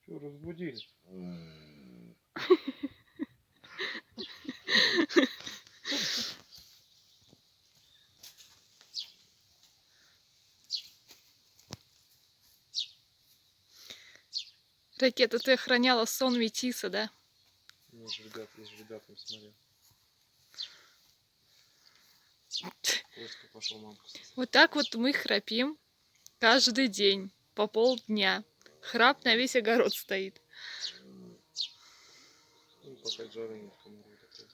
Все, разбудили. Ракета, ты охраняла сон Метиса, да? Ну, я же ребятам смотрел. Коська пошел мамку сосать. Вот так вот мы храпим каждый день по полдня. Храп на весь огород стоит. Ну, пока жары нет, комару такой.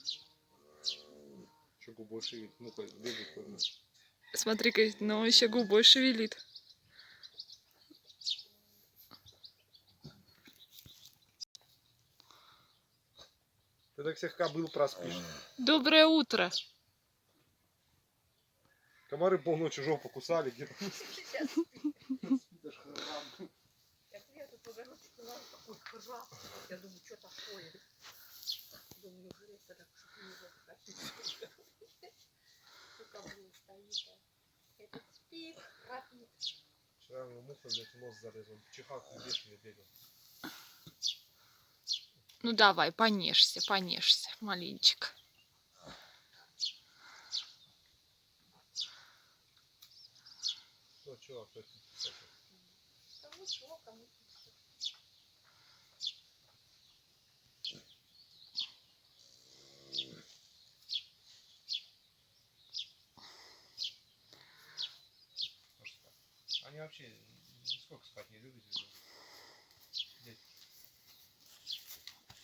Что губой шевелит? Ну-ка, бегай, пойму. Смотри-ка, ну еще губой шевелит. Ты так всех кобыл проспишь. Доброе утро. Комары полночи жопу кусали где-то. Я думаю, что такое? Думаю, неужели это так, чтобы у него какие-то... стоит, этот спит, храпит. Вчера ему муха, блядь, в нос залез, он в чихах бешеный бегал. Ну давай, понежься, маленечек. Ну, чего, а кто это писал? Кому что, кому что. Они вообще нисколько спать не любят. Дети.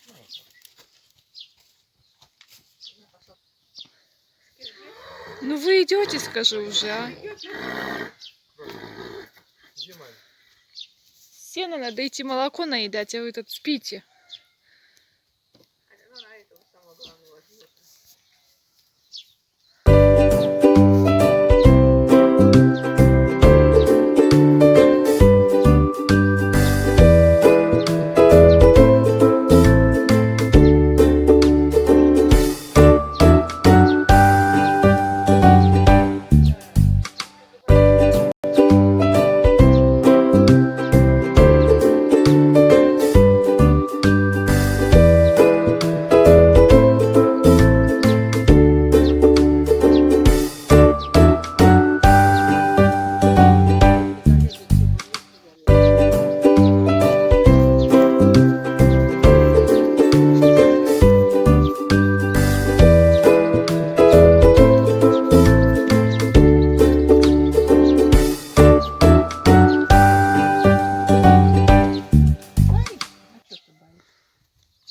Ну, вот так. Ну вы идете, скажи уже, а? Где мать? Сено надо идти молоко наедать, а вы тут спите. Ну, на этого самого главного животного.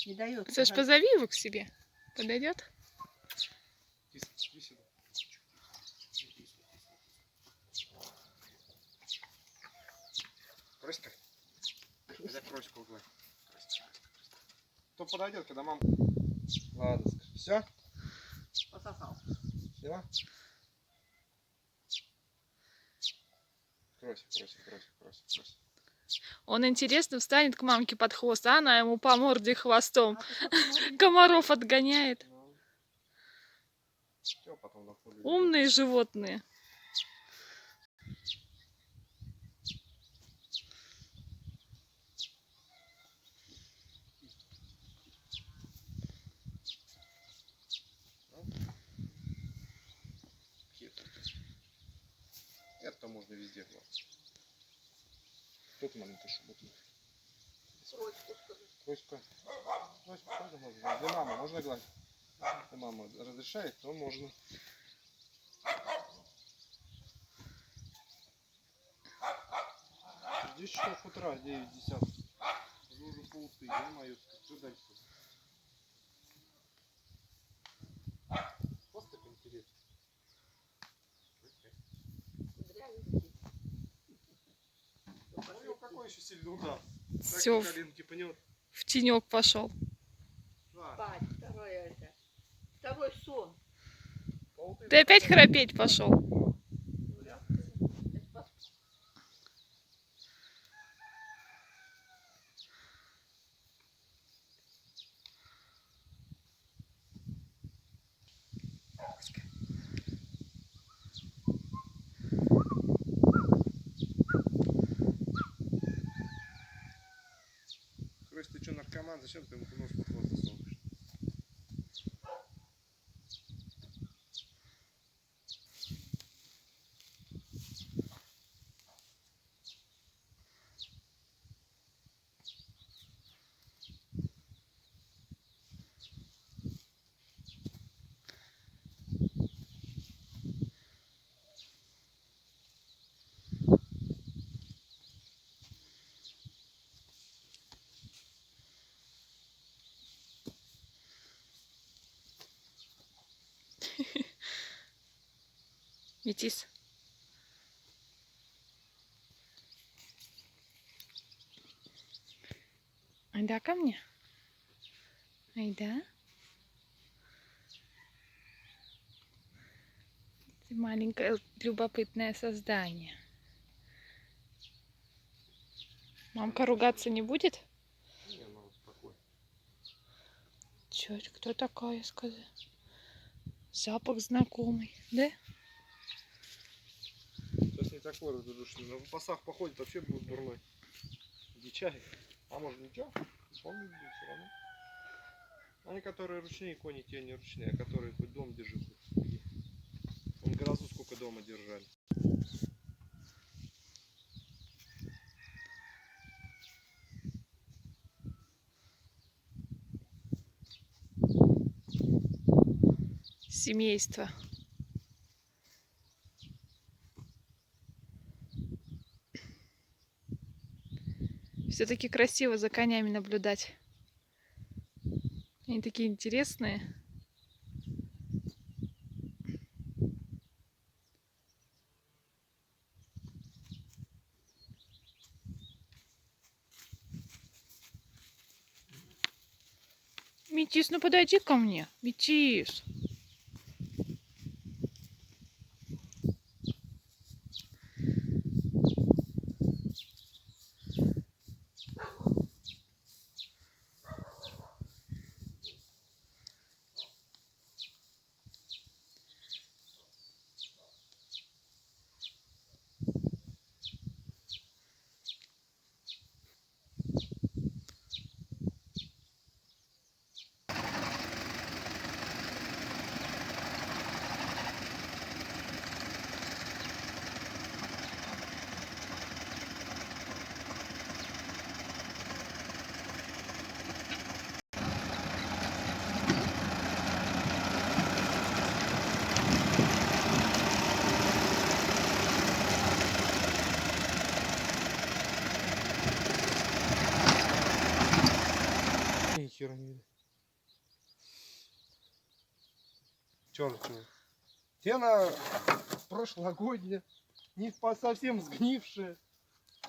Не дает. Саш, позови его к себе. Подойдет? Иди сюда. Проська. Дай Проську гладь. Кто подойдет, когда мама... Ладно, скажи. Все? Пососал. Все? Прося. Он, интересно, встанет к мамке под хвост, а она ему по морде хвостом А ты посмотри. комаров отгоняет. Ну, всё, потом на поле Умные животные. идет. Это можно везде гладить. Тут маленький шуботник. Коська. Коська тоже можно. Для мамы можно гладить? Если мама разрешает, то можно. Здесь часов утра, 9:10. Уже полты, ё-моё, что дальше? Просто так интересно. Ну, какой еще сильный удар? Все, Так коленки пнет. в тенек пошел. Спать. Второй сон. Ты опять храпеть пошел. зачем ты ему нос под хвост засовываешь? Метис. Айда ко мне. Айда. Ты маленькое любопытное создание. Мамка ругаться не будет? Не, мама, спокойно. Чё это, кто такая, сказала? Запах знакомый, да? Сейчас не такой раздушный. На пасах походит, вообще будет дурной. Дичай. А может ничего? Помню, все равно. Они, которые ручные кони, те не ручные, а которые хоть дом держит. Он грозу сколько дома держали. Семейство. Все-таки красиво за конями наблюдать. Они такие интересные. Метис, ну подойди ко мне. Метис. Ни хера не видно. Чё? Сено прошлогоднее, не совсем сгнившее.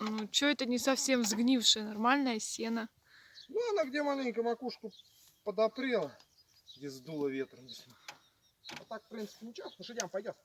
Ну, что это не совсем сгнившее, нормальное сено. Ну, она где маленько макушку подопрела, где сдуло ветром. А так, в принципе, ничего, лошадям пойдет.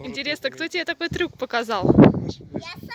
тоже Интересно, трюк кто умеет. тебе такой трюк показал? Знаешь, Я